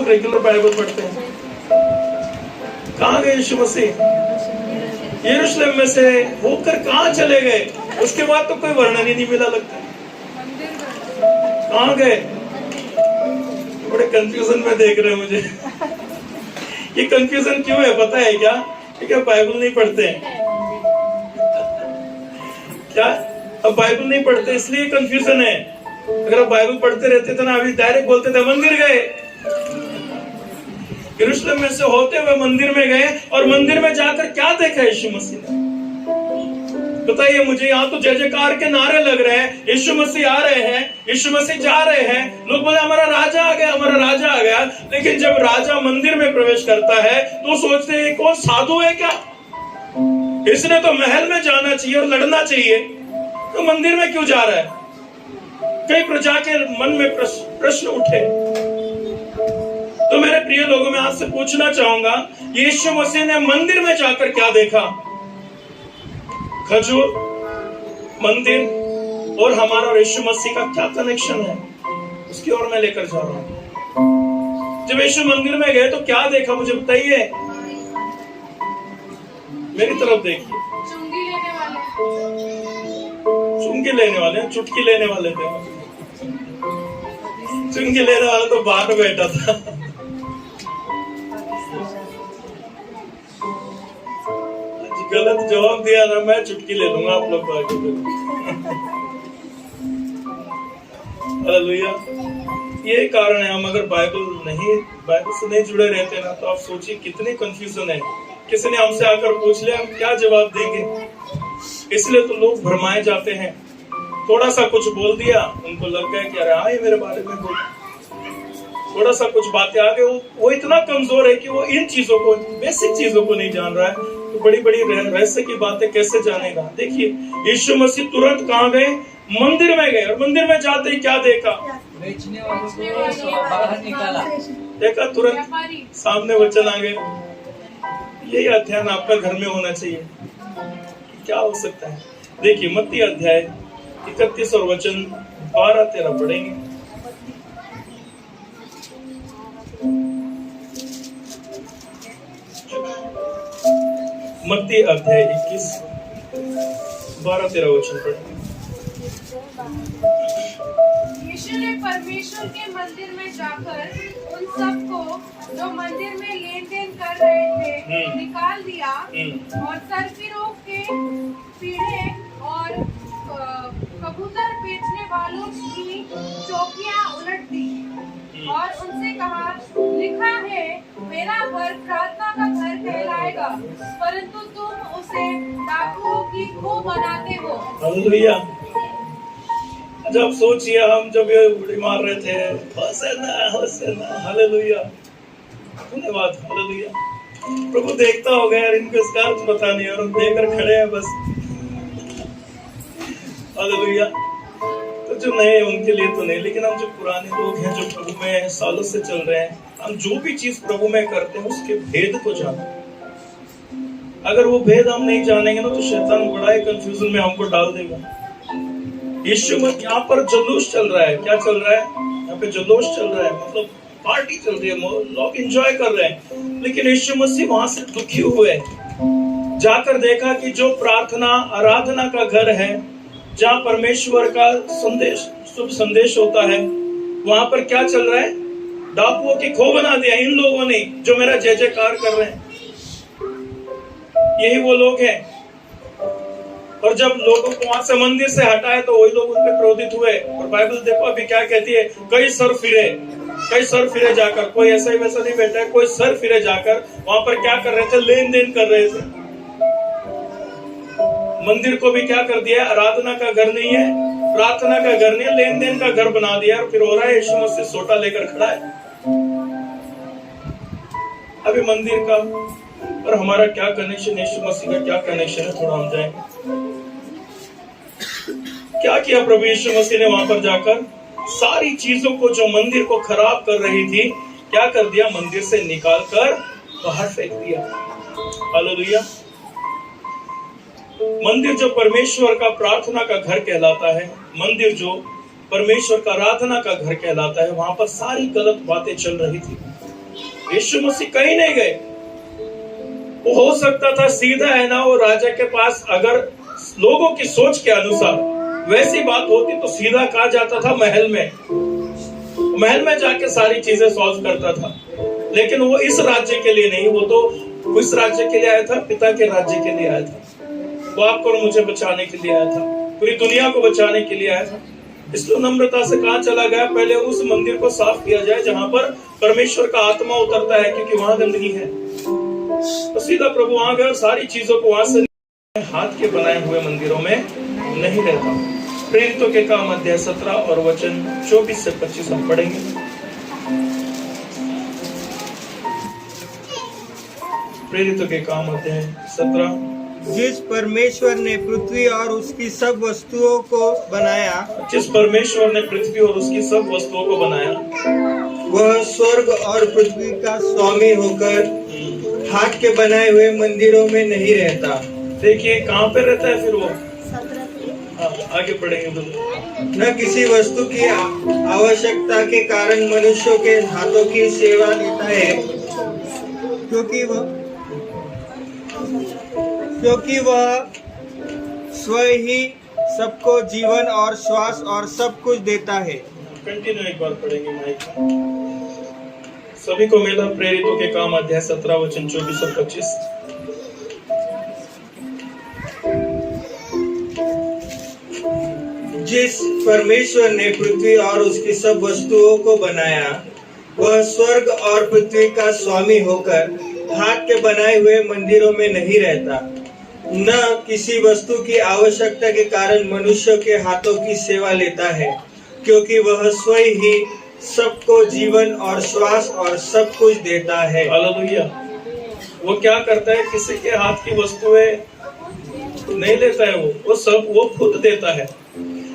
लोग regular Bible पढ़ते हैं? कहाँ गए यीशु मसीह? यरूशलेम में से होकर कहाँ चले गए? उसके बाद तो कोई वर्णन ही नहीं मिला लगता। कहाँ गए? बड़े कंफ्यूजन में देख रहे हैं मुझे। ये कंफ्यूजन क्यों है पता है क्या? क्या बाइबल नहीं पढ़ते हैं क्या? अब बाइबल नहीं पढ़ते इसलिए कंफ्यूजन है। अगर आप बाइबल पढ़ते रहते थे ना, अभी डायरेक्ट बोलते थे मंदिर गए। यरूशलेम में से होते हुए मंदिर में गए, और मंदिर में जाकर क्या देखा यीशु मसीह ने? बताइए मुझे। यहाँ तो जय जयकार के नारे लग रहे हैं, यीशु मसीह आ रहे हैं, यीशु मसीह जा रहे हैं, लोग बोले हमारा राजा आ गया, हमारा राजा आ गया। लेकिन जब राजा मंदिर में प्रवेश करता है तो सोचते हैं कौन साधु है क्या? इसने तो महल में जाना चाहिए और लड़ना चाहिए, तो मंदिर में क्यों जा रहा है? कई प्रजा के मन में प्रश्न उठे। तो मेरे प्रिय लोगों, मैं आपसे पूछना चाहूंगा, यीशु मसीह ने मंदिर में जाकर क्या देखा? खजूर, मंदिर और हमारा यीशु मसीह का क्या कनेक्शन है, उसकी ओर मैं लेकर जा रहा हूं। जब यीशु मंदिर में गए तो क्या देखा मुझे बताइए? मेरी तरफ देखिए। चुंगी लेने वाले, चुटकी लेने वाले थे। चुंगी लेने वाला तो बाहर बैठा था। गलत जवाब दिया ना, मैं चुटकी ले लूंगा आप लोग को। हालेलुया। ये कारण है, हम अगर बाइबल से नहीं जुड़े रहते ना, तो आप सोचिए कितने कंफ्यूजन है। किसी ने हमसे आकर पूछ लिया, हम क्या जवाब देंगे? इसलिए तो लोग भरमाए जाते हैं। थोड़ा सा कुछ बोल दिया, उनको लग गया कि अरे हाँ ये मेरे बारे में बोल। थोड़ा सा कुछ बातें आ गए, वो इतना कमजोर है कि वो इन चीजों को, बेसिक चीजों को नहीं जान रहा है, तो बड़ी बड़ी रहस्य की बातें कैसे जानेगा? देखिए यीशु मसीह तुरंत कहाँ गए? मंदिर में गए। और मंदिर में जाते ही क्या देखा? बेचने वालों को बाहर निकाला। देखा, तुरंत सामने वचन आ गए। यही अध्ययन आपका घर में होना चाहिए। क्या हो सकता है? देखिए मत्ती अध्याय 31 और वचन 12-13 पढ़ेंगे। मत्ती अध्याय 21 12-13 वचन पढ़ेंगे। यीशु ने परमेश्वर के मंदिर में जाकर उन सबको जो मंदिर में लेन देन कर रहे थे निकाल दिया, और सर्फिरों के पीढ़े और कबूतर बेचने वालों की चौकियां उलट दी, और उनसे कहा, लिखा है मेरा घर प्रार्थना का घर कहलाएगा, परंतु तुम उसे डाकुओं की खो बनाते हो। हालेलुया। जब सोचिए, हम जब ये उड़ी मार रहे थे, होसन्ना होसन्ना, हालेलुया, धन्यवाद, हालेलुया। प्रभु देखता होगा यार, इनको इसका अर्थ पता नहीं और हम देकर खड़े हैं बस, हालेलुया। तो जो नए हैं उनके लिए तो नहीं, लेकिन हम जो पुराने लोग हैं, जो प्रभु में सालों से चल रहे हैं, हम जो भी चीज प्रभु में करते हैं उसके भेद को जाने। अगर वो भेद हम नहीं जानेंगे ना, तो शैतान बड़ा ही कंफ्यूजन में हमको डाल देगा। यीशु मसीह यहाँ पर जुलूस चल रहा है। क्या चल रहा है? यहाँ पे जुलूस चल रहा है, मतलब पार्टी चल रही है, लोग एंजॉय कर रहे हैं। लेकिन यीशु मसीह वहां से दुखी हुए, जाकर देखा कि जो प्रार्थना आराधना का घर है, जहाँ परमेश्वर का संदेश, शुभ संदेश होता है, वहां पर क्या चल रहा है? डाकुओं की खो बना दिया इन लोगों ने, जो मेरा जय जयकार कर रहे हैं। यही वो लोग हैं। और जब लोगों को वहां से मंदिर से हटाए तो वही लोग उन पर क्रोधित हुए। और बाइबल देखो अभी क्या कहती है, कई सर फिरे जाकर, कोई ऐसा ही वैसा नहीं बैठा है, कोई सर फिरे जाकर वहां पर क्या कर रहे थे? लेन देन कर रहे थे। मंदिर को भी क्या कर दिया? आराधना का घर नहीं है, प्रार्थना का घर नहीं है, लेन देन का घर बना दिया। और फिर हो रहा है यीशु मसीह सोटा लेकर खड़ा है। अभी मंदिर का और हमारा क्या कनेक्शन, यीशु मसीह का क्या कनेक्शन है? थोड़ा हम जाएंगे। क्या किया प्रभु यीशु मसीह ने वहां पर जाकर? सारी चीजों को जो मंदिर को खराब कर रही थी, क्या कर दिया? मंदिर से निकाल कर बाहर फेंक दिया। हालेलुया। मंदिर जो परमेश्वर का प्रार्थना का घर कहलाता है, मंदिर जो परमेश्वर का आराधना का घर कहलाता है, वहां पर सारी गलत बातें चल रही थी। यीशु मसीह कहीं नहीं गए। वो हो सकता था सीधा है ना, वो राजा के पास अगर लोगों की सोच के अनुसार वैसी बात होती तो सीधा कहा जाता था महल में जाके सारी चीजें सॉल्व करता था। लेकिन वो इस राज्य के लिए नहीं, वो तो इस राज्य के लिए आया था, पिता के राज्य के लिए आया था। वो आपको और मुझे बचाने के लिए आया था, पूरी दुनिया को बचाने के लिए आया था। इसलिए नम्रता से कहा चला गया, पहले उस मंदिर को साफ किया जाए जहां पर परमेश्वर का आत्मा उतरता है, क्योंकि वहां गंदगी है। तो सीधा प्रभु वहां गए, सारी चीजों को वहां से हाथ के बनाए हुए मंदिरों में नहीं रहता। प्रेरितों के काम अध्याय 17 और वचन 24 से 25 हम पढ़ेंगे। प्रेरितों के काम अध्याय 17। जिस परमेश्वर ने पृथ्वी और उसकी सब वस्तुओं को बनाया, जिस परमेश्वर ने पृथ्वी और उसकी सब वस्तुओं को बनाया, वह स्वर्ग और पृथ्वी का स्वामी होकर हाथ के बनाए हुए मंदिरों में नहीं रहता। देखिए कहाँ पे रहता है फिर वो, आगे पढ़ेंगे। न किसी वस्तु की आवश्यकता के कारण मनुष्यों के हाथों की सेवा लेता है, क्योंकि वह स्वयं ही सबको जीवन और श्वास और सब कुछ देता है। कंटिन्यू एक बार पढ़ेंगे माइक में। सभी को मिला प्रेरितों के काम अध्याय 17 वचन 24 और 25। जिस परमेश्वर ने पृथ्वी और उसकी सब वस्तुओं को बनाया, वह स्वर्ग और पृथ्वी का स्वामी होकर हाथ के बनाए हुए मंदिरों में नहीं रहता, न किसी वस्तु की आवश्यकता के कारण मनुष्यों के हाथों की सेवा लेता है, क्योंकि वह स्वयं ही सबको जीवन और श्वास और सब कुछ देता है। हालेलुया। वो क्या करता है, किसी के हाथ की वस्तुएं नहीं लेता है, वो सब वो खुद देता है।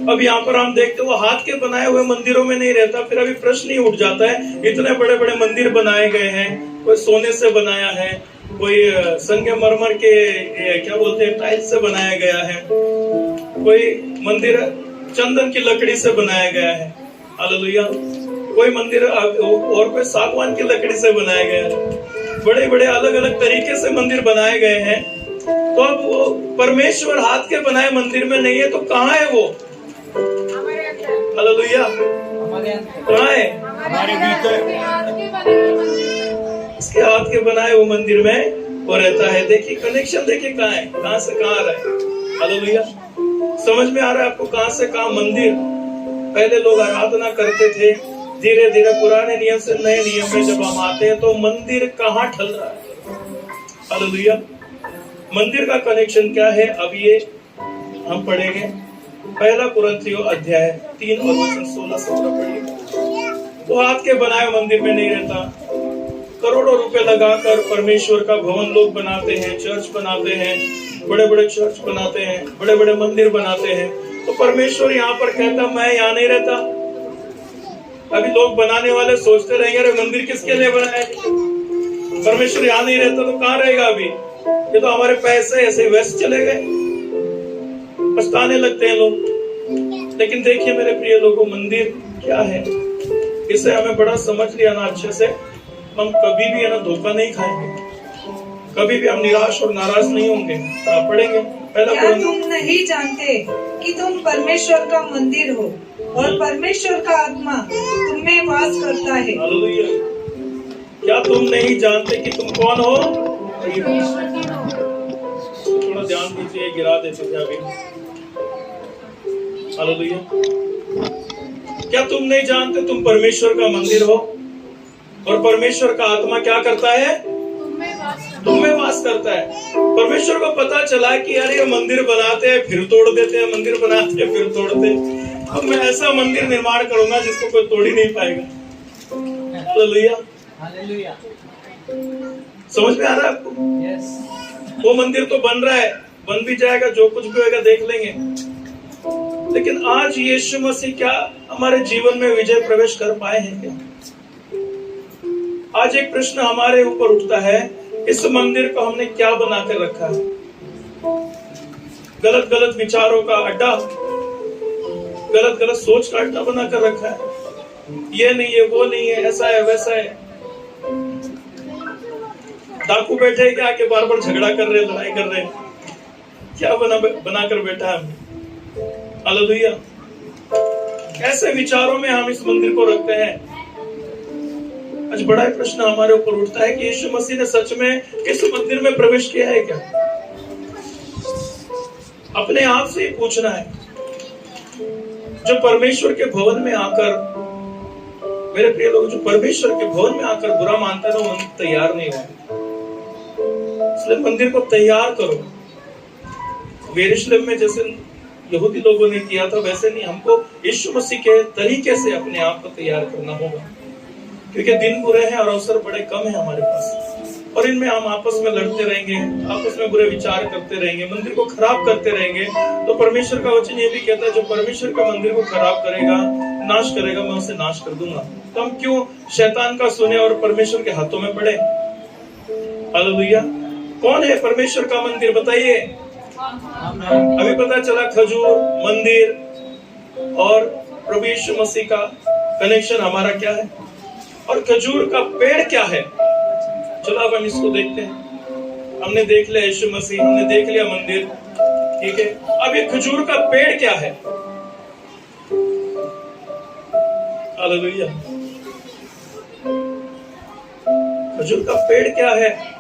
अब यहाँ पर हम देखते वो हाथ के बनाए हुए मंदिरों में नहीं रहता। फिर अभी प्रश्न ही उठ जाता है, इतने बड़े बड़े मंदिर बनाए गए हैं, कोई सोने से बनाया है, कोई संगमरमर के क्या बोलते हैं टाइल्स से बनाया गया है, कोई मंदिर चंदन की लकड़ी से बनाया गया है। हालेलुया। कोई मंदिर और कोई सागवान की लकड़ी से बनाया गया है। बड़े बड़े अलग अलग तरीके से मंदिर बनाए गए हैं। तो अब वो परमेश्वर हाथ के बनाए मंदिर में नहीं है, तो कहाँ है वो? हालेलुया। कहाँ है? हमारे भीतर। इसके हाथ के बनाए वो मंदिर में वो रहता है। देखिए कनेक्शन, देखिए कहाँ है, कहाँ से कहाँ आ रहा है। हालेलुया। समझ में आ रहा है आपको कहाँ से कहाँ मंदिर? पहले लोग आराधना करते थे, धीरे धीरे पुराने नियम से नए नियम में जब हम आते हैं तो मंदिर कहाँ ढल रहा है। हालेलुया। मंदिर का कनेक्शन क्या है? अब ये हम पढ़ेंगे। पहला कुरिन्थियों अध्याय 3 और वचन 16-17 पढ़िए। वो हाथ के बनाए मंदिर में नहीं रहता। करोड़ों रुपए लगाकर परमेश्वर का भवन लोग बनाते हैं, चर्च बनाते हैं, बड़े बड़े चर्च बनाते हैं, बड़े बड़े मंदिर बनाते हैं। तो परमेश्वर यहाँ पर कहता मैं यहाँ नहीं रहता। अभी लोग बनाने वाले सोचते रहेंगे अरे मंदिर किसके लिए बनाया? परमेश्वर यहाँ नहीं रहता तो कहाँ रहेगा? अभी ये तो हमारे पैसे ऐसे व्यस्त चले गए, पछताने लगते हैं लोग। लेकिन देखिए मेरे प्रिय लोगों, मंदिर क्या है इसे हमें बड़ा समझ लिया ना अच्छे से, हम कभी भी है ना धोखा नहीं खाएंगे, कभी भी हम निराश और नाराज नहीं होंगे। पढ़ेंगे पहला क्या तुम नहीं जानते कि तुम परमेश्वर का मंदिर हो और परमेश्वर का आत्मा तुम में वास करता है। हालेलुया। क्या तुम नहीं जानते कि तुम कौन हो? थोड़ा ध्यान दीजिए, गिरा देते थे अभी। हालेलुया। क्या तुम नहीं जानते तुम परमेश्वर का मंदिर हो और परमेश्वर का आत्मा क्या करता है? तुम में वास करता है। परमेश्वर को पता चला कि यार ये मंदिर बनाते हैं फिर तोड़ देते हैं, मंदिर बनाते हैं फिर तोड़ते हैं। अब मैं ऐसा मंदिर निर्माण करूंगा जिसको कोई तोड़ ही नहीं पाएगा। हालेलुया। हालेलुया। समझ में आ रहा है आपको? यस। वो मंदिर तो बन रहा है, बन भी जाएगा, जो कुछ भी होगा देख लेंगे। लेकिन आज यीशु मसीह क्या हमारे जीवन में विजय प्रवेश कर पाए हैं क्या? आज एक प्रश्न हमारे ऊपर उठता है, इस मंदिर को हमने क्या बनाकर रखा है? गलत गलत विचारों का अड्डा, गलत गलत सोच का अड्डा बनाकर रखा है। ये नहीं है, वो नहीं है, ऐसा है वैसा है। डाकू बैठे हैं क्या आके बार बार झगड़ा कर रहे, लड़ाई कर रहे, क्या बनाकर बैठा है? हालेलुया। कैसे विचारों में हम इस मंदिर को रखते हैं? आज बड़ा प्रश्न हमारे ऊपर उठता है कि यीशु मसीह ने सच में इस मंदिर में प्रवेश किया है क्या? अपने आप से ही पूछना है। जो परमेश्वर के भवन में आकर, मेरे प्रिय लोग, जो परमेश्वर के भवन में आकर बुरा मानता है वो मंदिर तैयार नहीं हुआ। इसलिए मंदिर को तैयार करो। यरूशलेम में जैसे यहूदी लोगों ने किया था वैसे नहीं, हमको यीशु मसीह के तरीके से अपने आप को तैयार करना होगा, क्योंकि दिन बुरे हैं और अवसर बड़े कम है हमारे पास, और इनमें हम आपस में लड़ते रहेंगे, आपस में बुरे विचार करते रहेंगे, मंदिर को खराब करते रहेंगे। तो परमेश्वर का वचन ये भी कहता है जो परमेश्वर का मंदिर को खराब करेगा, नाश करेगा, मैं उसे नाश कर दूंगा। तो हम क्यों शैतान का सुने और परमेश्वर के हाथों में पड़े? हालेलुया। कौन है परमेश्वर का मंदिर? बताइए। अभी पता चला खजूर, मंदिर और प्रभु यीशु मसीह का कनेक्शन हमारा क्या है, और खजूर का पेड़ क्या है। चलो अब हम इसको देखते हैं। हमने देख लिया यीशु मसीह, हमने देख लिया मंदिर, ठीक है। अब ये खजूर का पेड़ क्या है? हालेलुया। खजूर का पेड़ क्या है?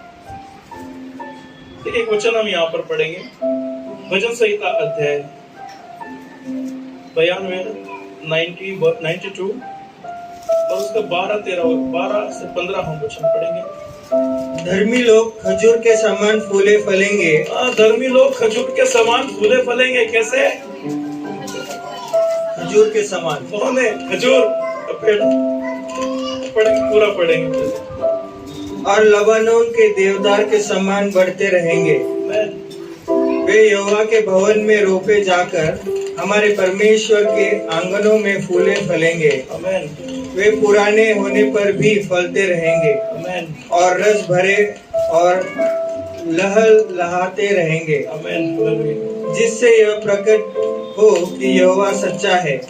एक वचन हम यहाँ पर पढ़ेंगे, भजन संहिता अध्याय 92 और उसका 12 से 15 हम वचन पढ़ेंगे। धर्मी लोग खजूर के समान फूले फलेंगे। धर्मी लोग खजूर के समान फूले फलेंगे। कैसे? खजूर के समान। कौन है? खजूर का पेड़। पढ़ेंगे, पूरा पढ़ेंगे। और लबानोन के देवदार के समान बढ़ते रहेंगे। वे यहोवा के भवन में रोपे जाकर हमारे परमेश्वर के आंगनों में फूले फलेंगे। आमीन। वे पुराने होने पर भी फलते रहेंगे। आमीन। और रस भरे और लहलहाते रहेंगे। आमीन। जिससे यह प्रकट हो कि यहोवा सच्चा है।